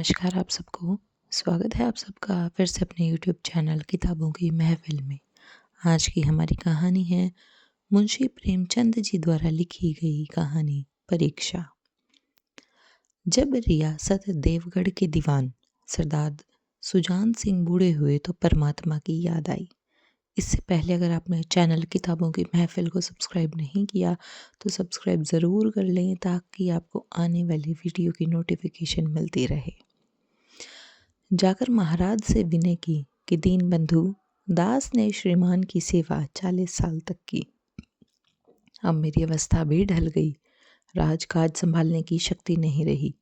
नमस्कार आप सबको। स्वागत है आप सबका फिर से अपने यूट्यूब चैनल किताबों की महफ़िल में। आज की हमारी कहानी है मुंशी प्रेमचंद जी द्वारा लिखी गई कहानी परीक्षा। जब रियासत देवगढ़ के दीवान सरदार सुजान सिंह बूढ़े हुए तो परमात्मा की याद आई। इससे पहले अगर आपने चैनल किताबों की महफ़िल को सब्सक्राइब नहीं किया तो सब्सक्राइब ज़रूर कर लें ताकि आपको आने वाली वीडियो की नोटिफिकेशन मिलती रहे। जाकर महाराज से विनय की कि दीन बंधु दास ने श्रीमान की सेवा 40 साल तक की। अब मेरी अवस्था भी ढल गई, राजकाज संभालने की शक्ति नहीं रही।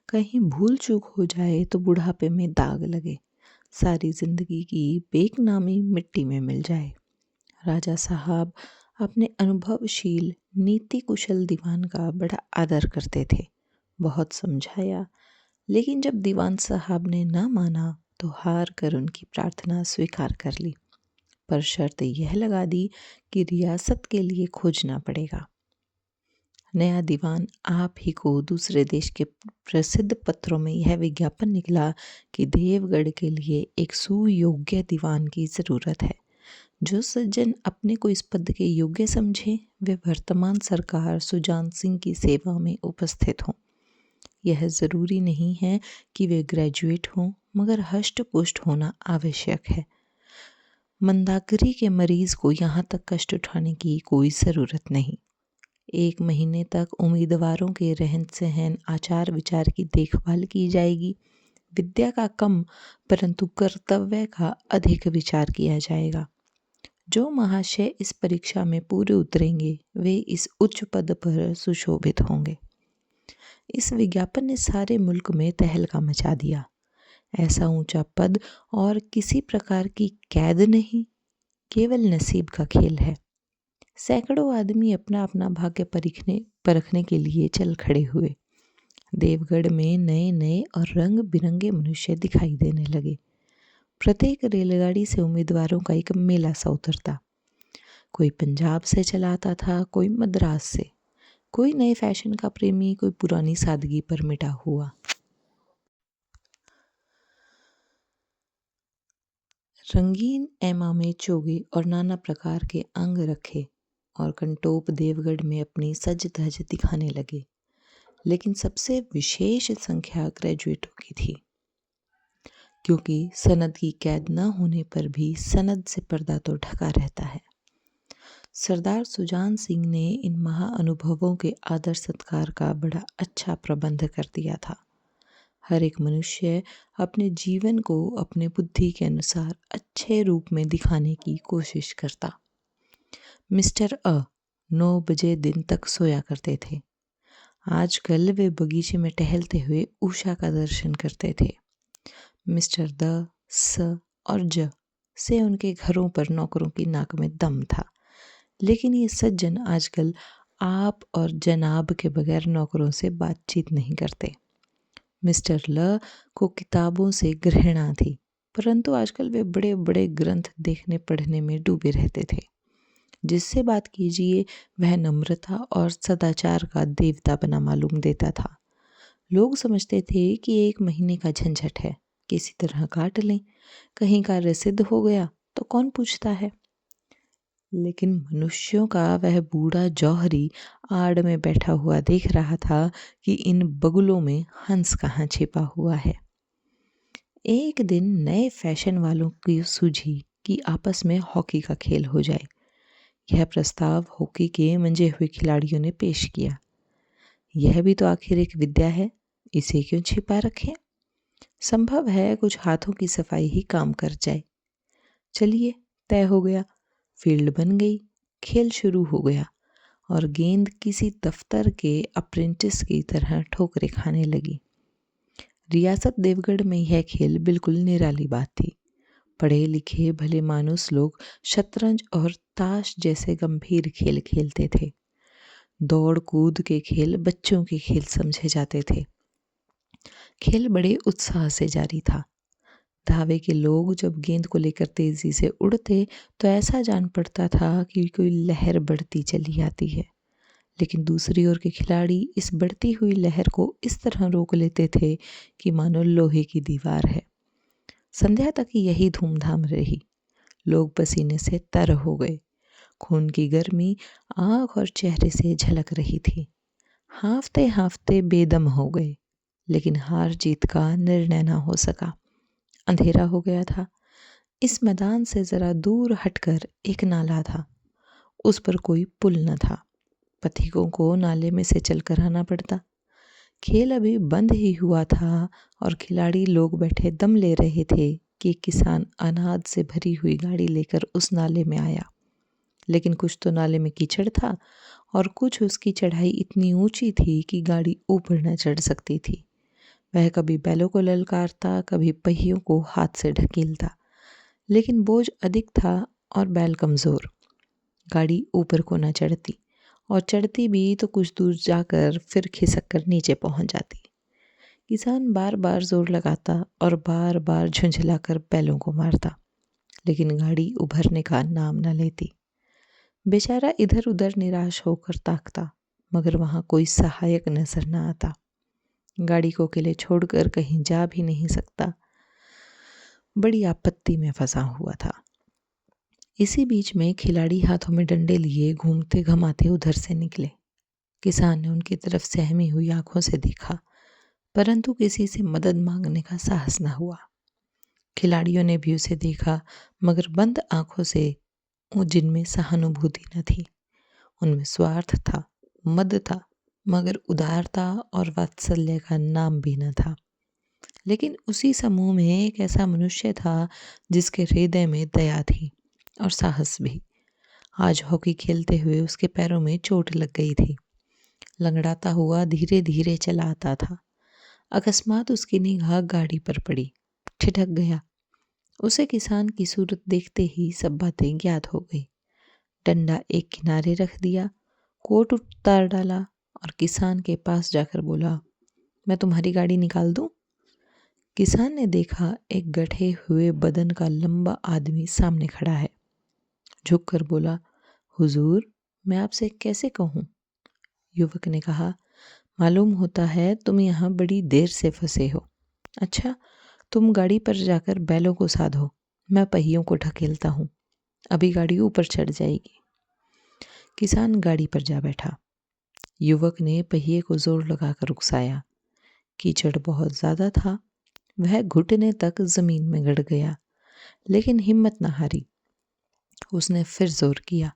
कहीं भूल चूक हो जाए तो बुढ़ापे में दाग लगे, सारी जिंदगी की बेकनामी मिट्टी में मिल जाए। राजा साहब अपने अनुभवशील नीति कुशल दीवान का बड़ा आदर करते थे। बहुत समझाया, लेकिन जब दीवान साहब ने ना माना तो हार कर उनकी प्रार्थना स्वीकार कर ली, पर शर्त यह लगा दी कि रियासत के लिए खोजना पड़ेगा। नया दीवान आप ही को दूसरे देश के प्रसिद्ध पत्रों में यह विज्ञापन निकला कि देवगढ़ के लिए एक सुयोग्य दीवान की ज़रूरत है। जो सज्जन अपने को इस पद के योग्य समझे वे वर्तमान सरकार सुजान सिंह की सेवा में उपस्थित हों। यह ज़रूरी नहीं है कि वे ग्रेजुएट हों, मगर हष्ट पुष्ट होना आवश्यक है। मंदाकिनी के मरीज को यहाँ तक कष्ट उठाने की कोई ज़रूरत नहीं। 1 महीने तक उम्मीदवारों के रहन सहन आचार विचार की देखभाल की जाएगी। विद्या का कम परंतु कर्तव्य का अधिक विचार किया जाएगा। जो महाशय इस परीक्षा में पूरे उतरेंगे वे इस उच्च पद पर सुशोभित होंगे। इस विज्ञापन ने सारे मुल्क में तहलका मचा दिया। ऐसा ऊंचा पद और किसी प्रकार की कैद नहीं, केवल नसीब का खेल है। सैकड़ों आदमी अपना अपना भाग्य परखने के लिए चल खड़े हुए। देवगढ़ में नए नए और रंग बिरंगे मनुष्य दिखाई देने लगे। प्रत्येक रेलगाड़ी से उम्मीदवारों का एक मेला सा उतरता। कोई पंजाब से चला आता था, कोई मद्रास से, कोई नए फैशन का प्रेमी, कोई पुरानी सादगी पर मिटा हुआ। रंगीन ऐमामे चोगे और नाना प्रकार के अंग रखे और कंटोप देवगढ़ में अपनी सज धज दिखाने लगे। लेकिन सबसे विशेष संख्या ग्रेजुएटों की थी, क्योंकि सनद की कैद न होने पर भी सनद से पर्दा तो ढका रहता है। सरदार सुजान सिंह ने इन महाअनुभवों के आदर सत्कार का बड़ा अच्छा प्रबंध कर दिया था। हर एक मनुष्य अपने जीवन को अपने बुद्धि के अनुसार अच्छे रूप में दिखाने की कोशिश करता। मिस्टर 9 बजे दिन तक सोया करते थे। आजकल वे बगीचे में टहलते हुए उषा का दर्शन करते थे। मिस्टर स और ज से उनके घरों पर नौकरों की नाक में दम था, लेकिन ये सज्जन आजकल आप और जनाब के बगैर नौकरों से बातचीत नहीं करते। मिस्टर ल को किताबों से घृणा थी, परंतु आजकल वे बड़े बड़े ग्रंथ देखने पढ़ने में डूबे रहते थे। जिससे बात कीजिए वह नम्रता और सदाचार का देवता बना मालूम देता था। लोग समझते थे कि 1 महीने का झंझट है, किसी तरह काट लें, कहीं कार्य सिद्ध हो गया तो कौन पूछता है। लेकिन मनुष्यों का वह बूढ़ा जौहरी आड़ में बैठा हुआ देख रहा था कि इन बगुलों में हंस कहाँ छिपा हुआ है। एक दिन नए फैशन वालों की सूझी कि आपस में हॉकी का खेल हो जाए। यह प्रस्ताव हॉकी के मंजे हुए खिलाड़ियों ने पेश किया। यह भी तो आखिर एक विद्या है, इसे क्यों छिपा रखें। संभव है कुछ हाथों की सफाई ही काम कर जाए। चलिए, तय हो गया। फील्ड बन गई, खेल शुरू हो गया और गेंद किसी दफ्तर के अप्रेंटिस की तरह ठोकरें खाने लगी। रियासत देवगढ़ में यह खेल बिल्कुल निराली बात थी। पढ़े लिखे भले मानुस लोग शतरंज और ताश जैसे गंभीर खेल खेलते थे। दौड़ कूद के खेल बच्चों के खेल समझे जाते थे। खेल बड़े उत्साह से जारी था। धावे के लोग जब गेंद को लेकर तेजी से उड़ते तो ऐसा जान पड़ता था कि कोई लहर बढ़ती चली आती है। लेकिन दूसरी ओर के खिलाड़ी इस बढ़ती हुई लहर को इस तरह रोक लेते थे कि मानो लोहे की दीवार है। संध्या तक यही धूमधाम रही। लोग पसीने से तर हो गए। खून की गर्मी आँख और चेहरे से झलक रही थी। हाँफते हाँफते बेदम हो गए, लेकिन हार जीत का निर्णय न हो सका। अंधेरा हो गया था। इस मैदान से जरा दूर हटकर एक नाला था। उस पर कोई पुल न था। पथिकों को नाले में से चलकर आना पड़ता। खेल अभी बंद ही हुआ था और खिलाड़ी लोग बैठे दम ले रहे थे कि किसान अनाज से भरी हुई गाड़ी लेकर उस नाले में आया। लेकिन कुछ तो नाले में कीचड़ था और कुछ उसकी चढ़ाई इतनी ऊंची थी कि गाड़ी ऊपर न चढ़ सकती थी। वह कभी बैलों को ललकारता, कभी पहियों को हाथ से ढकेलता, लेकिन बोझ अधिक था और बैल कमज़ोर। गाड़ी ऊपर को न चढ़ती, और चढ़ती भी तो कुछ दूर जाकर फिर खिसक कर नीचे पहुंच जाती। किसान बार बार जोर लगाता और बार बार झुंझलाकर बैलों को मारता, लेकिन गाड़ी उभरने का नाम न लेती। बेचारा इधर उधर निराश होकर ताकता, मगर वहाँ कोई सहायक नजर न आता। गाड़ी को अकेले छोड़कर कहीं जा भी नहीं सकता। बड़ी आपत्ति में फंसा हुआ था। इसी बीच में खिलाड़ी हाथों में डंडे लिए घूमते घमाते उधर से निकले। किसान ने उनकी तरफ सहमी हुई आंखों से देखा, परंतु किसी से मदद मांगने का साहस न हुआ। खिलाड़ियों ने भी उसे देखा, मगर बंद आंखों से, जिनमें सहानुभूति न थी। उनमें स्वार्थ था, मद था, मगर उदारता और वात्सल्य का नाम भी न था। लेकिन उसी समूह में एक ऐसा मनुष्य था जिसके हृदय में दया थी और साहस भी। आज हॉकी खेलते हुए उसके पैरों में चोट लग गई थी। लंगड़ाता हुआ धीरे धीरे चला आता था। अकस्मात उसकी निगाह गाड़ी पर पड़ी। ठिठक गया। उसे किसान की सूरत देखते ही सब बातें ज्ञात हो गई। डंडा एक किनारे रख दिया, कोट उतार डाला और किसान के पास जाकर बोला, मैं तुम्हारी गाड़ी निकाल दूं? किसान ने देखा, एक गठे हुए बदन का लंबा आदमी सामने खड़ा है। झुककर बोला, हुजूर, मैं आपसे कैसे कहूँ? युवक ने कहा, मालूम होता है तुम यहाँ बड़ी देर से फंसे हो। अच्छा, तुम गाड़ी पर जाकर बैलों को साधो, मैं पहियों को ढकेलता हूँ। अभी गाड़ी ऊपर चढ़ जाएगी। किसान गाड़ी पर जा बैठा। युवक ने पहिए को जोर लगाकर उकसाया। कीचड़ बहुत ज्यादा था। वह घुटने तक जमीन में गड़ गया, लेकिन हिम्मत न हारी। उसने फिर जोर किया।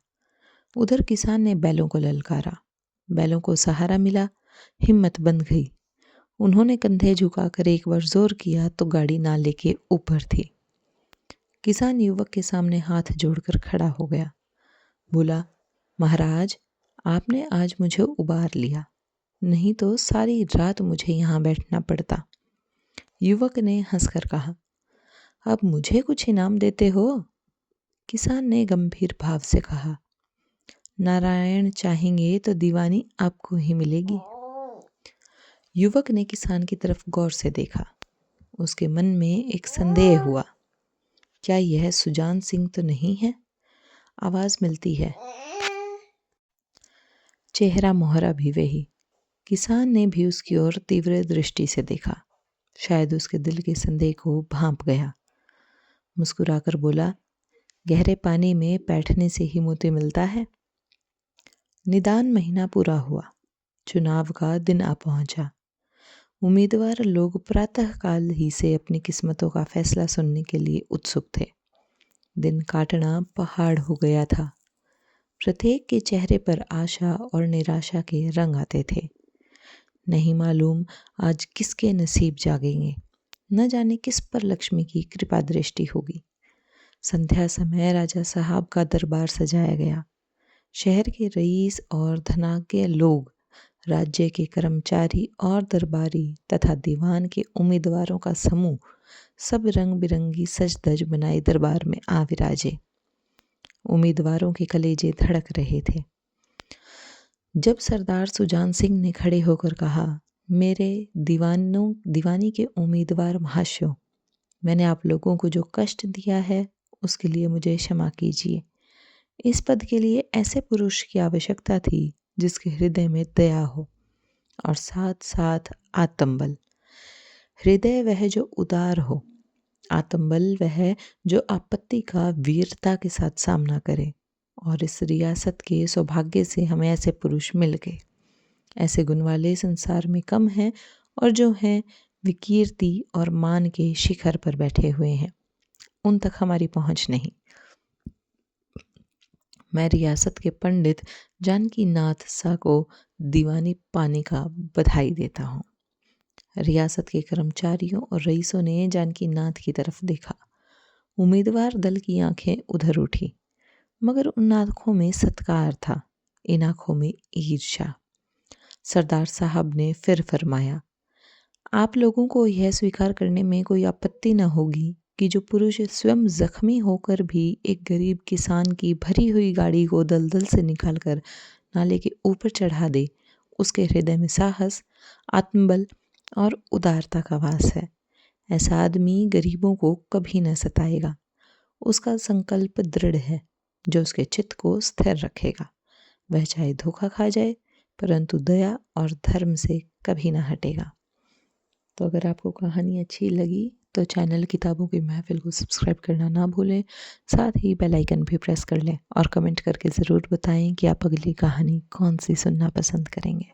उधर किसान ने बैलों को ललकारा। बैलों को सहारा मिला, हिम्मत बंध गई। उन्होंने कंधे झुकाकर एक बार जोर किया तो गाड़ी नाले के ऊपर थी। किसान युवक के सामने हाथ जोड़कर खड़ा हो गया। बोला, महाराज, आपने आज मुझे उबार लिया, नहीं तो सारी रात मुझे यहाँ बैठना पड़ता। युवक ने हंसकर कहा, अब मुझे कुछ इनाम देते हो? किसान ने गंभीर भाव से कहा, नारायण चाहेंगे तो दीवानी आपको ही मिलेगी। युवक ने किसान की तरफ गौर से देखा। उसके मन में एक संदेह हुआ, क्या यह सुजान सिंह तो नहीं है? आवाज मिलती है। चेहरा मोहरा भी वही। किसान ने भी उसकी ओर तीव्र दृष्टि से देखा। शायद उसके दिल के संदेह को भांप गया। मुस्कुराकर बोला, गहरे पानी में बैठने से ही मोती मिलता है। निदान महीना पूरा हुआ। चुनाव का दिन आ पहुंचा। उम्मीदवार लोग प्रातःकाल ही से अपनी किस्मतों का फैसला सुनने के लिए उत्सुक थे। दिन काटना पहाड़ हो गया था। प्रत्येक के चेहरे पर आशा और निराशा के रंग आते थे। नहीं मालूम आज किसके नसीब जागेंगे, न जाने किस पर लक्ष्मी की कृपा दृष्टि होगी। संध्या समय राजा साहब का दरबार सजाया गया। शहर के रईस और धनाढ्य लोग, राज्य के कर्मचारी और दरबारी तथा दीवान के उम्मीदवारों का समूह सब रंग बिरंगी सज धज बनाए दरबार में आ विराजे। उम्मीदवारों के कलेजे धड़क रहे थे। जब सरदार सुजान सिंह ने खड़े होकर कहा, मेरे दीवानी के उम्मीदवार महाशयों, मैंने आप लोगों को जो कष्ट दिया है उसके लिए मुझे क्षमा कीजिए। इस पद के लिए ऐसे पुरुष की आवश्यकता थी जिसके हृदय में दया हो और साथ साथ आत्मबल। हृदय वह जो उदार हो, आत्मबल वह जो आपत्ति का वीरता के साथ सामना करे। और इस रियासत के सौभाग्य से हमें ऐसे पुरुष मिल गए। ऐसे गुण वाले संसार में कम हैं और जो हैं वे कीर्ति और मान के शिखर पर बैठे हुए हैं, उन तक हमारी पहुंच नहीं। मैं रियासत के पंडित जानकी नाथ सा को दीवानी पाने का बधाई देता हूँ। रियासत के कर्मचारियों और रईसों ने जानकी नाथ की तरफ देखा। उम्मीदवार दल की आंखें उधर उठी, मगर उन आंखों में सत्कार था, इन आंखों में ईर्ष्या। सरदार साहब ने फिर फरमाया, आप लोगों को यह स्वीकार करने में कोई आपत्ति न होगी कि जो पुरुष स्वयं जख्मी होकर भी एक गरीब किसान की भरी हुई गाड़ी को दलदल से निकालकर नाले के ऊपर चढ़ा दे, उसके हृदय में साहस, आत्मबल और उदारता का वास है। ऐसा आदमी गरीबों को कभी न सताएगा। उसका संकल्प दृढ़ है जो उसके चित्त को स्थिर रखेगा। वह चाहे धोखा खा जाए, परंतु दया और धर्म से कभी ना हटेगा। तो अगर आपको कहानी अच्छी लगी तो चैनल किताबों की महफिल को सब्सक्राइब करना ना भूलें। साथ ही बेल आइकन भी प्रेस कर लें और कमेंट करके ज़रूर बताएं कि आप अगली कहानी कौन सी सुनना पसंद करेंगे।